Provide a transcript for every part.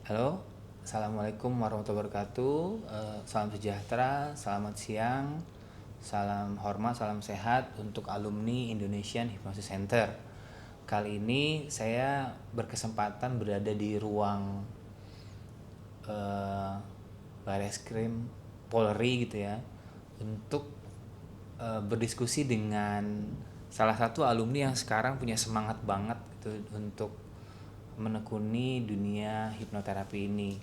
Halo, Assalamualaikum warahmatullahi wabarakatuh. Salam sejahtera, selamat siang, salam hormat, salam sehat untuk alumni Indonesian Hypnosis Center. Kali ini saya berkesempatan berada di ruang eh, Bareskrim Polri gitu ya, untuk berdiskusi dengan salah satu alumni yang sekarang punya semangat banget gitu untuk menekuni dunia hipnoterapi ini.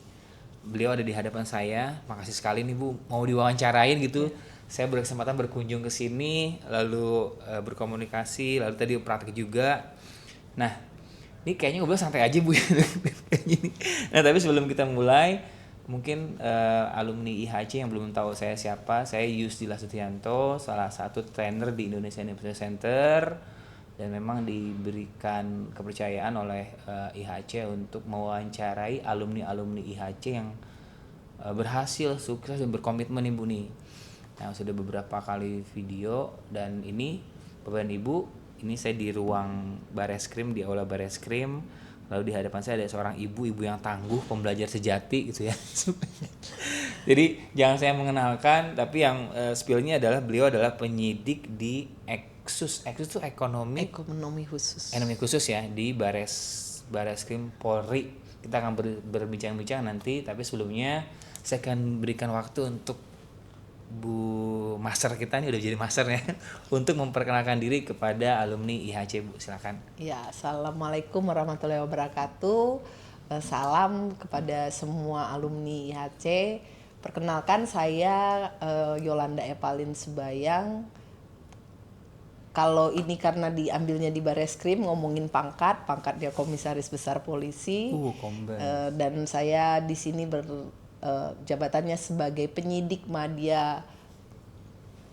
Beliau ada di hadapan saya. Makasih sekali nih Bu, mau diwawancarain gitu. Saya berkesempatan berkunjung ke sini, lalu berkomunikasi, lalu tadi praktek juga. Nah, ini kayaknya ngobrol santai aja Bu. Nah, tapi sebelum kita mulai, mungkin alumni IHC yang belum tahu saya siapa, saya Yusdillah Sutianto, salah satu trainer di Indonesia Hypnosis Center, dan memang diberikan kepercayaan oleh IHC untuk mewawancarai alumni-alumni IHC yang berhasil, sukses dan berkomitmen nih Bu nih. Nah, sudah beberapa kali video, dan ini Bapak dan Ibu, ini saya di ruang Bareskrim, di aula Bareskrim. Lalu di hadapan saya ada seorang ibu yang tangguh, pembelajar sejati gitu ya. Jadi jangan saya mengenalkan, tapi yang spillnya adalah beliau adalah penyidik di Eksus itu ekonomi Ekonomi khusus. khusus ya, di Bareskrim Polri. Kita akan berbincang-bincang nanti, tapi sebelumnya saya akan berikan waktu untuk Bu Master kita nih, udah jadi Master ya, untuk memperkenalkan diri kepada alumni IHC. Bu, silakan. Ya, assalamualaikum warahmatullahi wabarakatuh. Salam kepada semua alumni IHC. Perkenalkan saya Yolanda Epalin Sebayang. Kalau ini karena diambilnya di Bareskrim, ngomongin pangkatnya Komisaris Besar Polisi. Kombes. Dan saya di sini jabatannya sebagai penyidik madya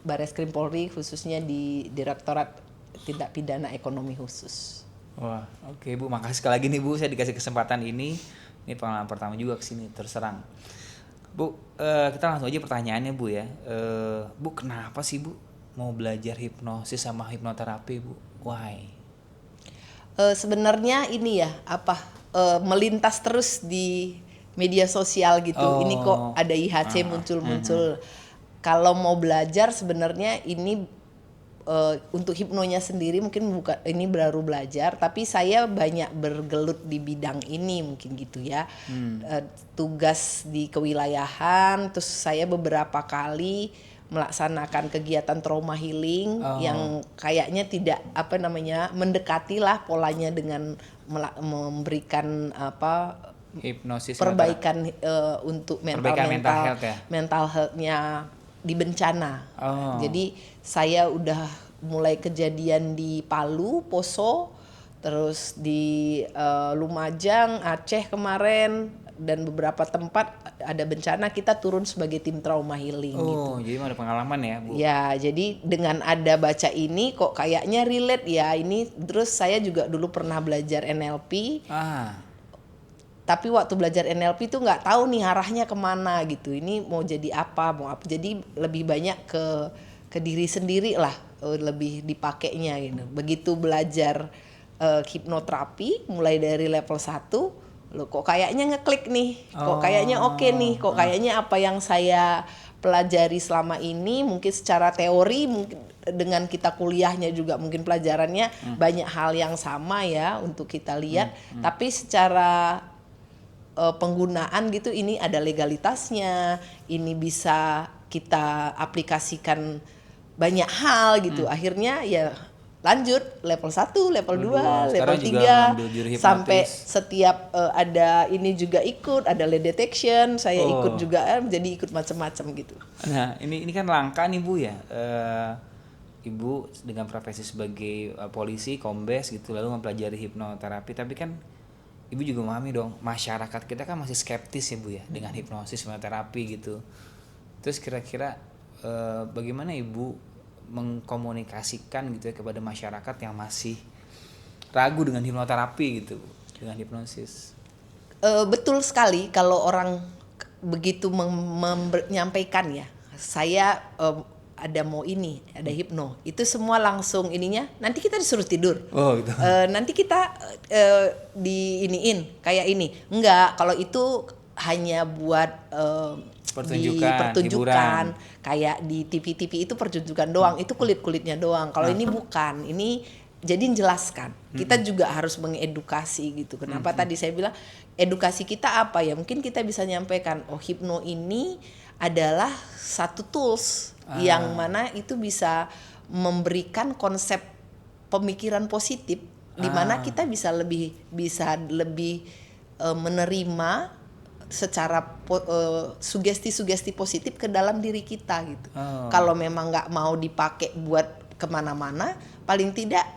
Bareskrim Polri, khususnya di Direktorat Tindak Pidana Ekonomi Khusus. Wah, oke Bu, makasih sekali lagi nih Bu, saya dikasih kesempatan ini. Ini pengalaman pertama juga kesini terserang. Bu, kita langsung aja pertanyaannya Bu ya. Bu, kenapa sih Bu mau belajar hipnosis sama hipnoterapi Bu? Why? Sebenarnya ini ya melintas terus di media sosial gitu. Ini kok ada IHC muncul-muncul. Kalau mau belajar sebenarnya ini untuk hipnonya sendiri mungkin bukan, ini baru belajar, tapi saya banyak bergelut di bidang ini mungkin gitu ya. Tugas di kewilayahan, terus saya beberapa kali melaksanakan kegiatan trauma healing yang kayaknya tidak mendekati lah polanya dengan memberikan Hipnosis perbaikan untuk Perbaikan mental health ya? mental health-nya di bencana. Jadi saya udah mulai kejadian di Palu, Poso, terus di Lumajang, Aceh kemarin, dan beberapa tempat ada bencana, kita turun sebagai tim trauma healing gitu. Jadi ada pengalaman ya Bu? Ya, jadi dengan ada baca ini kok kayaknya relate ya ini. Terus saya juga dulu pernah belajar NLP. Tapi waktu belajar NLP tuh nggak tahu nih arahnya kemana gitu. Ini mau jadi apa, mau apa. Jadi lebih banyak ke diri sendiri lah, lebih dipakainya gitu. Begitu belajar hipnoterapi mulai dari level 1, loh kok kayaknya ngeklik nih, kok kayaknya oke nih, kok kayaknya apa yang saya pelajari selama ini mungkin secara teori, mungkin dengan kita kuliahnya juga mungkin pelajarannya banyak hal yang sama ya untuk kita lihat, tapi secara penggunaan gitu ini ada legalitasnya, ini bisa kita aplikasikan banyak hal gitu. Akhirnya ya lanjut level 1, level 2, level 3 sampai setiap ada ini juga ikut, ada lead detection, saya ikut juga, jadi ikut macam-macam gitu. Nah, ini kan langka nih Bu ya. Ibu dengan profesi sebagai polisi, kombes gitu, lalu mempelajari hipnoterapi, tapi kan Ibu juga memahami dong, masyarakat kita kan masih skeptis ya Bu ya dengan hipnosis, hipnoterapi gitu. Terus kira-kira bagaimana Ibu mengkomunikasikan gitu ya kepada masyarakat yang masih ragu dengan hipnoterapi gitu, dengan hipnosis? Betul sekali kalau orang begitu menyampaikan ya. Saya ada mau ini, ada hipno. Itu semua langsung ininya. Nanti kita disuruh tidur. Oh gitu. Nanti kita diiniin kayak ini. Enggak, kalau itu hanya buat pertunjukan kayak di TV-TV itu pertunjukan doang, itu kulit-kulitnya doang. Kalau ini bukan, ini jadi jelaskan. Kita juga harus mengedukasi gitu. Kenapa tadi saya bilang edukasi kita apa ya? Mungkin kita bisa nyampaikan, oh hipno ini adalah satu tools yang mana itu bisa memberikan konsep pemikiran positif di mana kita bisa lebih menerima secara sugesti-sugesti positif ke dalam diri kita gitu. Kalau memang nggak mau dipakai buat kemana-mana, paling tidak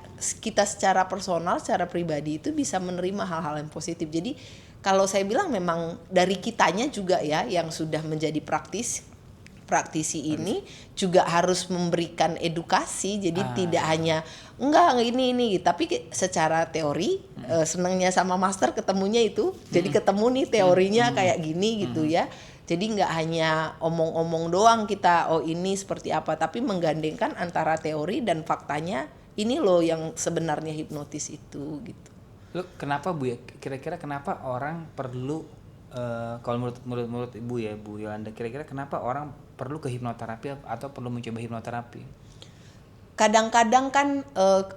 kita secara personal, secara pribadi itu bisa menerima hal-hal yang positif. Jadi kalau saya bilang memang dari kitanya juga ya yang sudah menjadi praktisi ini juga harus memberikan edukasi. Jadi tidak hanya enggak ini tapi secara teori senangnya sama master ketemunya itu. Jadi ketemu nih teorinya kayak gini gitu ya. Jadi nggak hanya omong-omong doang kita ini seperti apa, tapi menggandengkan antara teori dan faktanya. Ini loh yang sebenarnya hipnotis itu gitu. Lu kenapa Bu ya? Kira-kira kenapa orang perlu kalau menurut Ibu ya, Bu Yolanda, kira-kira kenapa orang perlu ke hipnoterapi atau perlu mencoba hipnoterapi? Kadang-kadang kan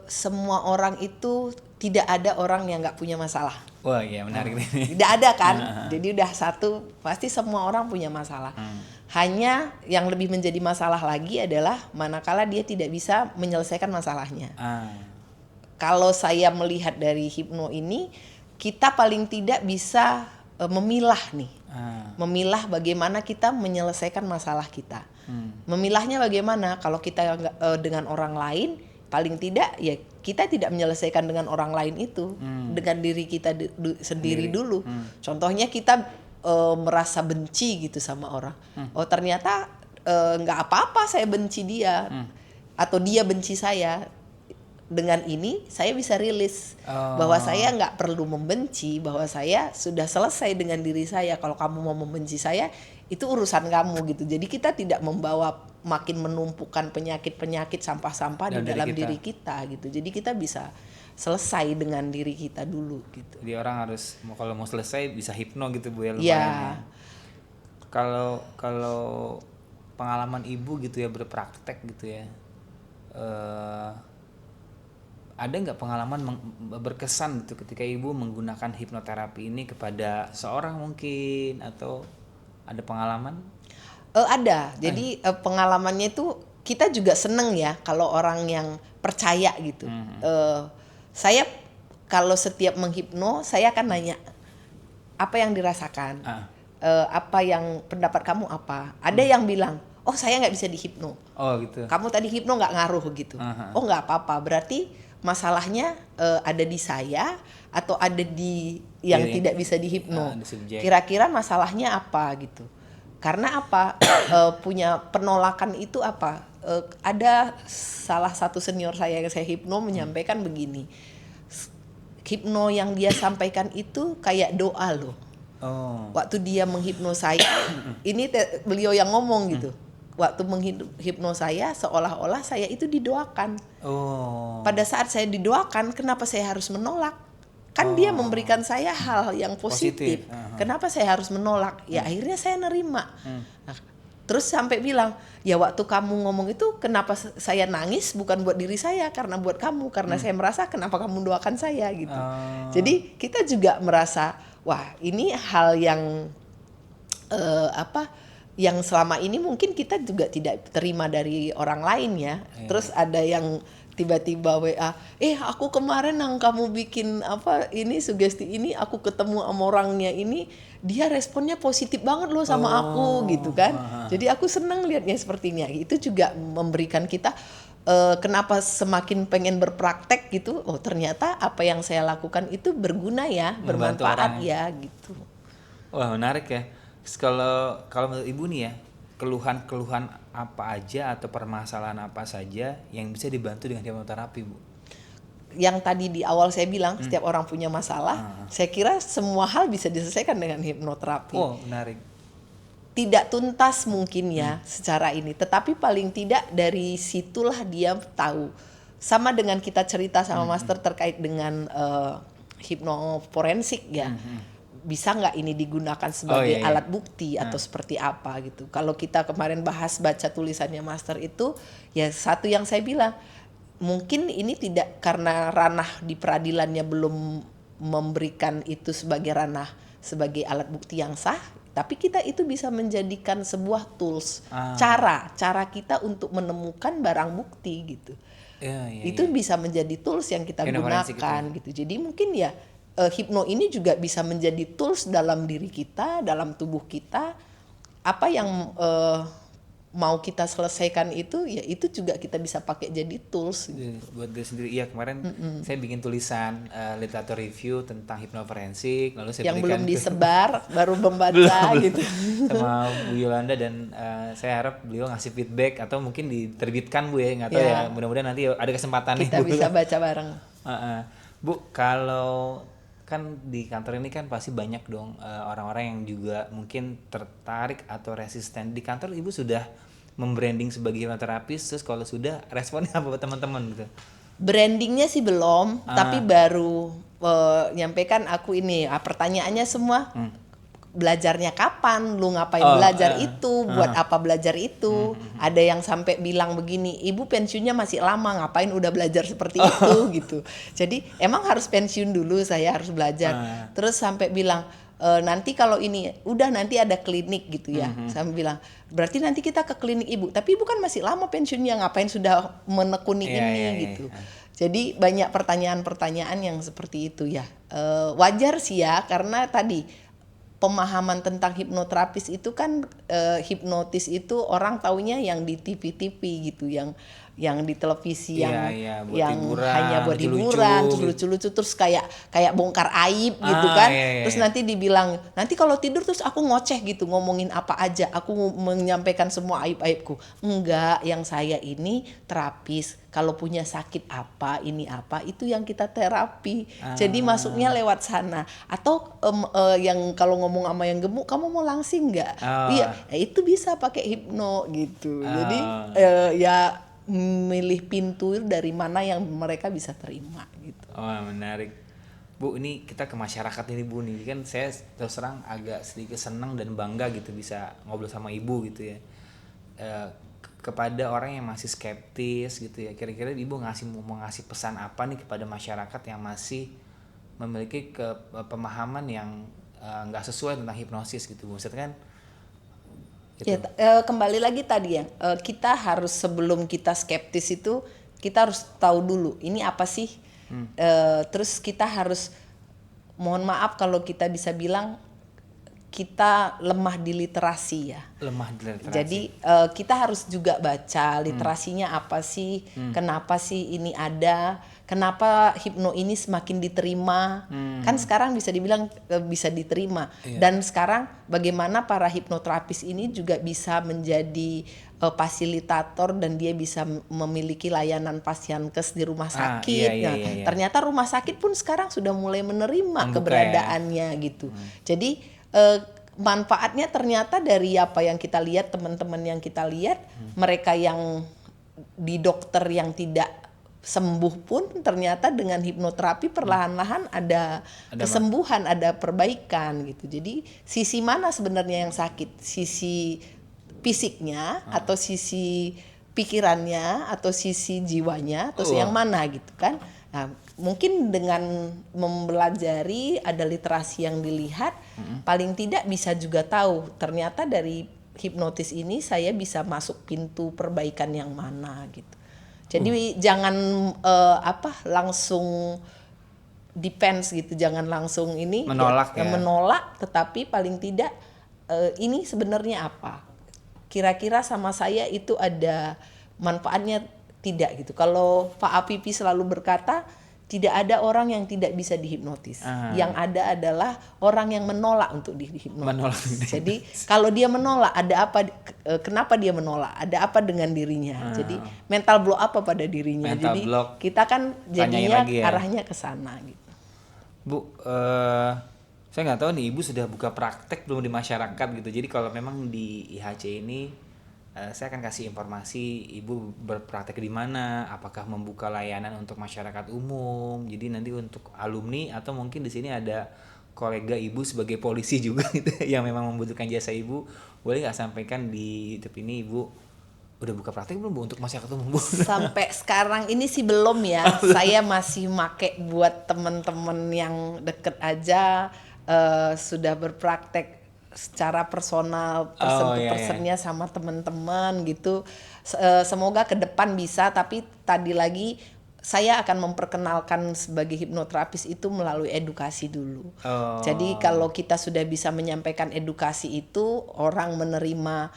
semua orang itu tidak ada orang yang nggak punya masalah. Wah iya menarik nih. Tidak ada kan? Jadi udah satu pasti semua orang punya masalah. Hanya yang lebih menjadi masalah lagi adalah manakala dia tidak bisa menyelesaikan masalahnya. Kalau saya melihat dari hipno ini, kita paling tidak bisa memilah nih. Memilah bagaimana kita menyelesaikan masalah kita. Memilahnya bagaimana? Kalau kita dengan orang lain, paling tidak ya kita tidak menyelesaikan dengan orang lain itu. Dengan diri kita sendiri dulu. Contohnya kita merasa benci gitu sama orang. Oh ternyata nggak apa-apa saya benci dia. Atau dia benci saya. Dengan ini saya bisa rilis bahwa saya nggak perlu membenci, bahwa saya sudah selesai dengan diri saya. Kalau kamu mau membenci saya itu urusan kamu gitu. Jadi kita tidak membawa makin menumpukan penyakit sampah-sampah di dalam diri kita gitu. Jadi kita bisa selesai dengan diri kita dulu gitu. Jadi orang harus kalau mau selesai bisa hipno gitu Bu ya. Ya. Kalau pengalaman Ibu gitu ya berpraktek gitu ya. Ada nggak pengalaman berkesan gitu ketika Ibu menggunakan hipnoterapi ini kepada seorang mungkin, atau ada pengalaman? Ada. Jadi pengalamannya itu kita juga seneng ya kalau orang yang percaya gitu. Saya kalau setiap menghipno saya akan nanya apa yang dirasakan, apa yang pendapat kamu apa. Ada yang bilang, oh saya nggak bisa dihipno. Oh gitu. Kamu tadi hipno nggak ngaruh gitu. Oh nggak apa-apa. Berarti masalahnya ada di saya atau ada di yang tidak bisa dihipno. Kira-kira masalahnya apa gitu. Karena apa? Punya penolakan itu apa? Ada salah satu senior saya yang saya hipno menyampaikan begini. Hipno yang dia sampaikan itu kayak doa loh. Waktu dia menghipno saya, ini beliau yang ngomong gitu. Waktu menghipno saya seolah-olah saya itu didoakan. Pada saat saya didoakan, kenapa saya harus menolak? Kan dia memberikan saya hal yang positif. Kenapa saya harus menolak? Ya akhirnya saya nerima. Nah, terus sampai bilang, ya waktu kamu ngomong itu kenapa saya nangis bukan buat diri saya, karena buat kamu. Karena saya merasa kenapa kamu doakan saya gitu. Jadi kita juga merasa, wah ini hal yang yang selama ini mungkin kita juga tidak terima dari orang lain ya. Terus ada yang tiba-tiba WA, aku kemarin yang kamu bikin ini sugesti ini, aku ketemu sama orangnya ini, dia responnya positif banget loh sama aku gitu kan. Jadi aku senang lihatnya seperti ini. Itu juga memberikan kita kenapa semakin pengen berpraktek gitu. Oh ternyata apa yang saya lakukan itu berguna ya, bermanfaat ya gitu. Wah menarik ya. Kalau menurut Ibu nih ya, keluhan-keluhan apa aja atau permasalahan apa saja yang bisa dibantu dengan hipnoterapi Bu? Yang tadi di awal saya bilang setiap orang punya masalah, saya kira semua hal bisa diselesaikan dengan hipnoterapi. Oh menarik. tidak tuntas mungkin ya secara ini, tetapi paling tidak dari situlah dia tahu. Sama dengan kita cerita sama master terkait dengan hipnoforensik ya. Bisa nggak ini digunakan sebagai alat bukti atau seperti apa gitu. Kalau kita kemarin bahas baca tulisannya master itu, ya satu yang saya bilang, mungkin ini tidak karena ranah di peradilannya belum memberikan itu sebagai ranah, sebagai alat bukti yang sah, tapi kita itu bisa menjadikan sebuah tools, cara kita untuk menemukan barang bukti gitu. Itu bisa menjadi tools yang kita gunakan gitu. Jadi mungkin ya hipno ini juga bisa menjadi tools dalam diri kita, dalam tubuh kita. Apa yang mau kita selesaikan itu, ya itu juga kita bisa pakai jadi tools gitu. Buat diri sendiri. Iya, kemarin saya bikin tulisan literatur review tentang hipnoforensik, lalu saya yang belum disebar baru membaca gitu sama Bu Yolanda, dan saya harap beliau ngasih feedback atau mungkin diterbitkan Bu ya, nggak tahu ya, mudah-mudahan nanti ada kesempatan kita nih, bisa baca bareng. Bu, kalau kan di kantor ini kan pasti banyak dong orang-orang yang juga mungkin tertarik atau resisten. Di kantor Ibu sudah membranding sebagai hipnoterapis, terus kalau sudah responnya apa buat teman-teman gitu? Brandingnya sih belum, tapi baru nyampaikan aku ini. Pertanyaannya semua belajarnya kapan, lu ngapain belajar itu, buat apa belajar itu. Ada yang sampai bilang begini, ibu pensiunnya masih lama, ngapain udah belajar seperti itu gitu. Jadi emang harus pensiun dulu, saya harus belajar. Terus sampai bilang, nanti kalau ini udah nanti ada klinik gitu ya. Saya bilang, berarti nanti kita ke klinik ibu, tapi ibu kan masih lama pensiunnya, ngapain sudah menekuni ini gitu. Jadi banyak pertanyaan-pertanyaan yang seperti itu ya. Wajar sih ya, karena tadi pemahaman tentang hipnoterapis itu kan hipnotis itu orang taunya yang di TV-TV gitu, yang di televisi yang hiburan, hanya buat hiburan, lucu-lucu terus kayak bongkar aib gitu kan. Terus nanti dibilang, nanti kalau tidur terus aku ngoceh gitu, ngomongin apa aja, aku menyampaikan semua aib-aibku. Enggak, yang saya ini terapis. Kalau punya sakit apa, ini apa, itu yang kita terapi. Jadi masuknya lewat sana. Atau yang kalau ngomong sama yang gemuk, kamu mau langsing nggak? Iya, itu bisa pakai hipno gitu. Jadi ya milih pintu dari mana yang mereka bisa terima gitu. Menarik. Bu, ini kita ke masyarakat ini Bu nih. Kan saya terus terang agak sedikit senang dan bangga gitu bisa ngobrol sama Ibu gitu ya. Kepada orang yang masih skeptis gitu ya. Kira-kira Ibu mau ngasih pesan apa nih kepada masyarakat yang masih memiliki pemahaman yang nggak sesuai tentang hipnosis gitu. Maksudnya kan gitu. Ya, kembali lagi tadi ya, kita harus sebelum kita skeptis itu kita harus tahu dulu ini apa sih. Terus kita harus, mohon maaf kalau kita bisa bilang kita lemah di literasi ya. Jadi kita harus juga baca literasinya apa sih, kenapa sih ini ada, kenapa hipno ini semakin diterima. Kan sekarang bisa dibilang bisa diterima. Dan sekarang bagaimana para hipnoterapis ini juga bisa menjadi fasilitator dan dia bisa memiliki layanan pasienkes di rumah sakit. Ternyata rumah sakit pun sekarang sudah mulai menerima keberadaannya gitu. Jadi manfaatnya ternyata dari apa yang kita lihat, teman-teman yang kita lihat, mereka yang di dokter yang tidak sembuh pun ternyata dengan hipnoterapi perlahan-lahan ada kesembuhan, ada perbaikan gitu. Jadi sisi mana sebenarnya yang sakit? Sisi fisiknya atau sisi pikirannya atau sisi jiwanya atau yang mana gitu kan? Nah, mungkin dengan mempelajari, ada literasi yang dilihat, paling tidak bisa juga tahu ternyata dari hipnotis ini saya bisa masuk pintu perbaikan yang mana gitu. Jadi jangan langsung defense gitu, jangan langsung ini menolak, tetapi paling tidak ini sebenarnya apa? Kira-kira sama saya itu ada manfaatnya tidak gitu. Kalau Pak Apipi selalu berkata tidak ada orang yang tidak bisa dihipnotis. Yang ada adalah orang yang menolak untuk dihipnotis. Jadi kalau dia menolak, ada apa? Kenapa dia menolak? Ada apa dengan dirinya? Jadi mental block apa pada dirinya? Jadi kita kan jadinya arahnya ke sana gitu. Bu, Saya nggak tahu nih ibu sudah buka praktek belum di masyarakat gitu. Jadi kalau memang di IHC ini saya akan kasih informasi ibu berpraktek di mana, apakah membuka layanan untuk masyarakat umum. Jadi nanti untuk alumni atau mungkin di sini ada kolega ibu sebagai polisi juga gitu yang memang membutuhkan jasa ibu, boleh nggak sampaikan di YouTube ini ibu udah buka praktek belum Bu untuk masyarakat umum Bu? Sampai sekarang ini sih belum ya. Saya masih make buat teman-teman yang deket aja, sudah berpraktek secara personal, person-to-personnya sama teman-teman gitu. Semoga ke depan bisa, tapi tadi lagi saya akan memperkenalkan sebagai hipnoterapis itu melalui edukasi dulu. Jadi kalau kita sudah bisa menyampaikan edukasi itu, orang menerima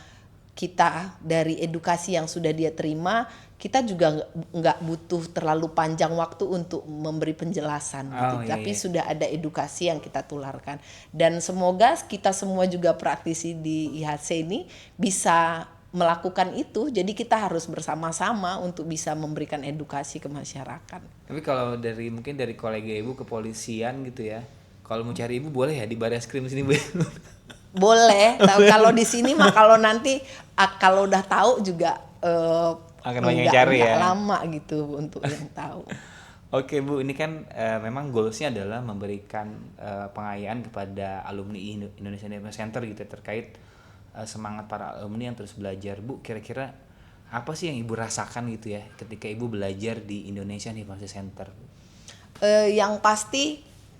kita dari edukasi yang sudah dia terima, kita juga nggak butuh terlalu panjang waktu untuk memberi penjelasan gitu. Tapi sudah ada edukasi yang kita tularkan, dan semoga kita semua juga praktisi di IHC ini bisa melakukan itu. Jadi kita harus bersama-sama untuk bisa memberikan edukasi ke masyarakat. Tapi kalau mungkin dari kolega ibu kepolisian gitu ya, kalau mau cari ibu boleh ya di Barreskrim sini Bu? Boleh. Kalau di sini mah kalau nanti kalau udah tahu juga akan banyak yang cari ya. Lama gitu untuk yang tahu. Oke Bu, ini kan memang goalsnya adalah memberikan pengayaan kepada alumni Indonesia Hypnosis Center gitu terkait semangat para alumni yang terus belajar. Bu, kira-kira apa sih yang ibu rasakan gitu ya ketika ibu belajar di Indonesia Hypnosis Center? Yang pasti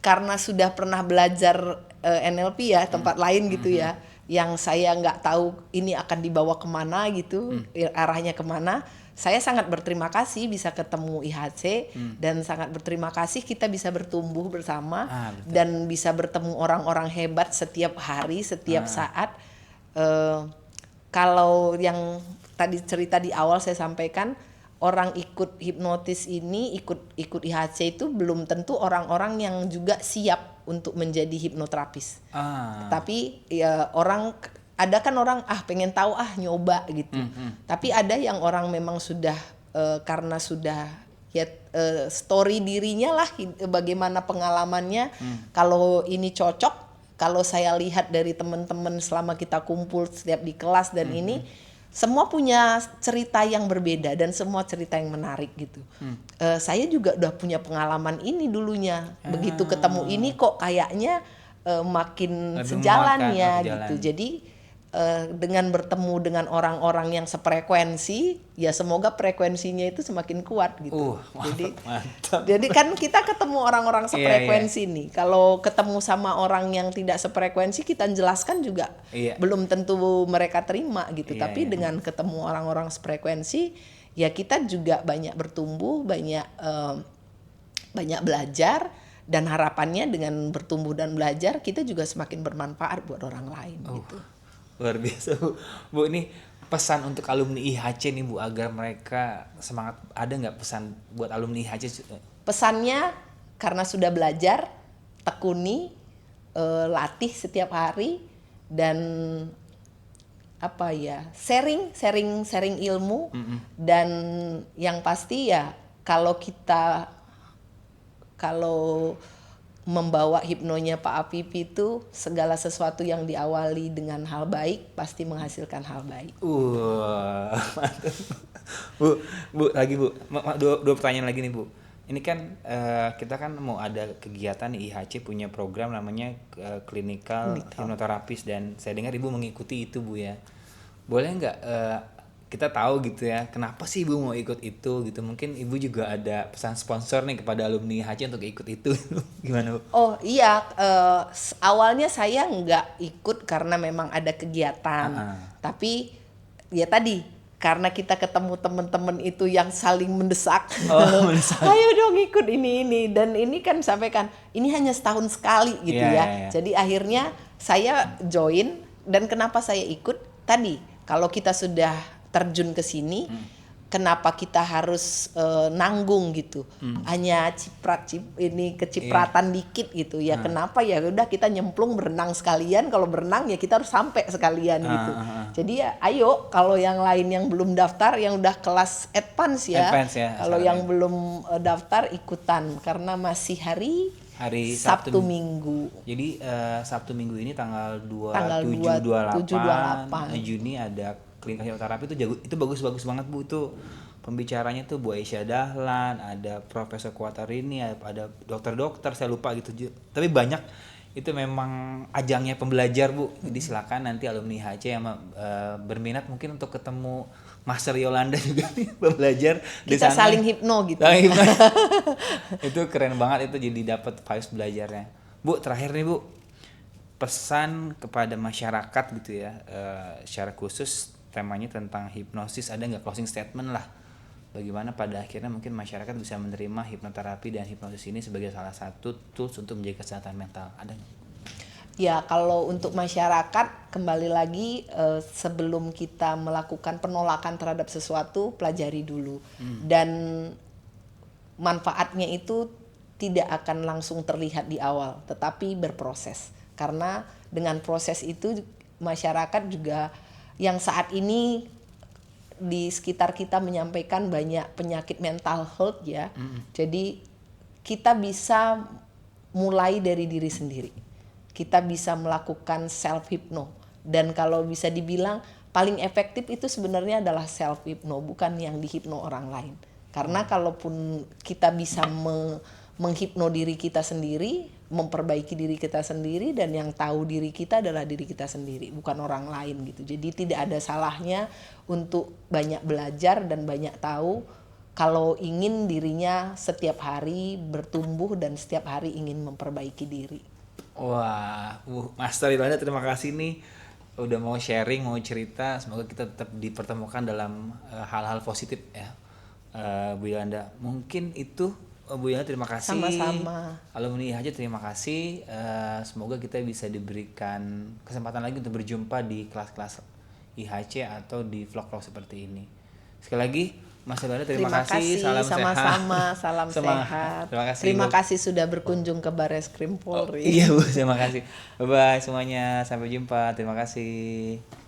karena sudah pernah belajar NLP ya tempat lain gitu ya, yang saya nggak tahu ini akan dibawa kemana gitu, arahnya kemana. Saya sangat berterima kasih bisa ketemu IHC dan sangat berterima kasih kita bisa bertumbuh bersama dan bisa bertemu orang-orang hebat setiap hari, setiap saat. Kalau yang tadi cerita di awal saya sampaikan, orang ikut hipnotis ini, ikut IHC itu belum tentu orang-orang yang juga siap untuk menjadi hipnoterapis. Tapi ya ada kan orang pengen tahu nyoba gitu. Tapi ada yang orang memang sudah karena sudah ya story dirinya lah, bagaimana pengalamannya. Kalau ini cocok, kalau saya lihat dari teman-teman selama kita kumpul setiap di kelas dan ini semua punya cerita yang berbeda dan semua cerita yang menarik gitu. Saya juga udah punya pengalaman ini dulunya. Begitu ketemu ini kok kayaknya makin sejalan ya gitu. Jadi dengan bertemu dengan orang-orang yang sefrekuensi, ya semoga frekuensinya itu semakin kuat gitu. Mantap. Jadi kan kita ketemu orang-orang sefrekuensi nih. Kalau ketemu sama orang yang tidak sefrekuensi, kita jelaskan juga belum tentu mereka terima gitu. Tapi dengan ketemu orang-orang sefrekuensi, ya kita juga banyak bertumbuh, banyak belajar, dan harapannya dengan bertumbuh dan belajar kita juga semakin bermanfaat buat orang lain gitu. Luar biasa Bu. Ini pesan untuk alumni IHC nih Bu agar mereka semangat, ada nggak pesan buat alumni IHC? Pesannya karena sudah belajar, tekuni, latih setiap hari, dan sharing ilmu. Dan yang pasti ya kalau membawa hipnonya Pak Apipi itu segala sesuatu yang diawali dengan hal baik pasti menghasilkan hal baik. Mantap. Bu lagi Bu, dua pertanyaan lagi nih Bu. Ini kan kita kan mau ada kegiatan nih, IHC punya program namanya clinical hypnotherapist, dan saya dengar Ibu mengikuti itu Bu ya. Boleh nggak kita tahu gitu ya, kenapa sih Ibu mau ikut itu gitu? Mungkin Ibu juga ada pesan sponsor nih kepada alumni IHC untuk ikut itu. Gimana Bu? Oh iya, awalnya saya nggak ikut karena memang ada kegiatan. Tapi ya tadi, karena kita ketemu teman-teman itu yang saling mendesak. Ayo dong ikut ini. Dan ini kan sampaikan, ini hanya setahun sekali gitu ya. Jadi akhirnya saya join, dan kenapa saya ikut? Tadi, kalau kita sudah terjun ke sini, kenapa kita harus nanggung gitu? Hanya kecipratan dikit gitu ya. Kenapa ya udah kita nyemplung berenang sekalian, kalau berenang ya kita harus sampai sekalian gitu. Jadi ya ayo, kalau yang lain yang belum daftar, yang udah kelas advance ya. Kalau yang belum daftar ikutan, karena masih hari Hari Sabtu Minggu. Jadi Sabtu Minggu ini tanggal 27 28 Juni ada klinik hipnoterapi itu bagus-bagus banget Bu. Itu pembicaranya tuh Bu Aisyah Dahlan, ada Profesor Kuatarini, ada dokter-dokter saya lupa gitu. Tapi banyak, itu memang ajangnya pembelajar Bu. Jadi silakan nanti alumni IHC yang berminat mungkin untuk ketemu Master Yolanda juga nih pembelajar di kita sana. saling hipno gitu. Itu keren banget, itu jadi dapat vibes belajarnya. Bu, terakhir nih Bu, pesan kepada masyarakat gitu ya, secara khusus temanya tentang hipnosis, ada nggak closing statement lah? Bagaimana pada akhirnya mungkin masyarakat bisa menerima hipnoterapi dan hipnosis ini sebagai salah satu tools untuk menjaga kesehatan mental, ada nggak? Ya, kalau untuk masyarakat, kembali lagi sebelum kita melakukan penolakan terhadap sesuatu, pelajari dulu. Dan manfaatnya itu tidak akan langsung terlihat di awal, tetapi berproses. Karena dengan proses itu masyarakat juga yang saat ini di sekitar kita menyampaikan banyak penyakit mental health ya. Jadi kita bisa mulai dari diri sendiri. Kita bisa melakukan self hypno, dan kalau bisa dibilang paling efektif itu sebenarnya adalah self hypno, bukan yang dihipno orang lain. Karena kalaupun kita bisa menghipno diri kita sendiri, memperbaiki diri kita sendiri, dan yang tahu diri kita adalah diri kita sendiri, bukan orang lain gitu. Jadi tidak ada salahnya untuk banyak belajar dan banyak tahu kalau ingin dirinya setiap hari bertumbuh dan setiap hari ingin memperbaiki diri. Wah, Master Yolanda, terima kasih nih udah mau sharing, mau cerita. Semoga kita tetap dipertemukan dalam hal-hal positif ya, Bu Yolanda. Mungkin itu Bu Yolanda, terima kasih. Sama-sama. Alumni IHC terima kasih. Semoga kita bisa diberikan kesempatan lagi untuk berjumpa di kelas-kelas IHC atau di vlog-vlog seperti ini. Sekali lagi Mas Yolanda, terima kasih. Salam sama-sama, sehat. salam sehat. Terima kasih sudah berkunjung ke Barreskrim Polri. Iya Bu, terima kasih. Bye bye semuanya, sampai jumpa. Terima kasih.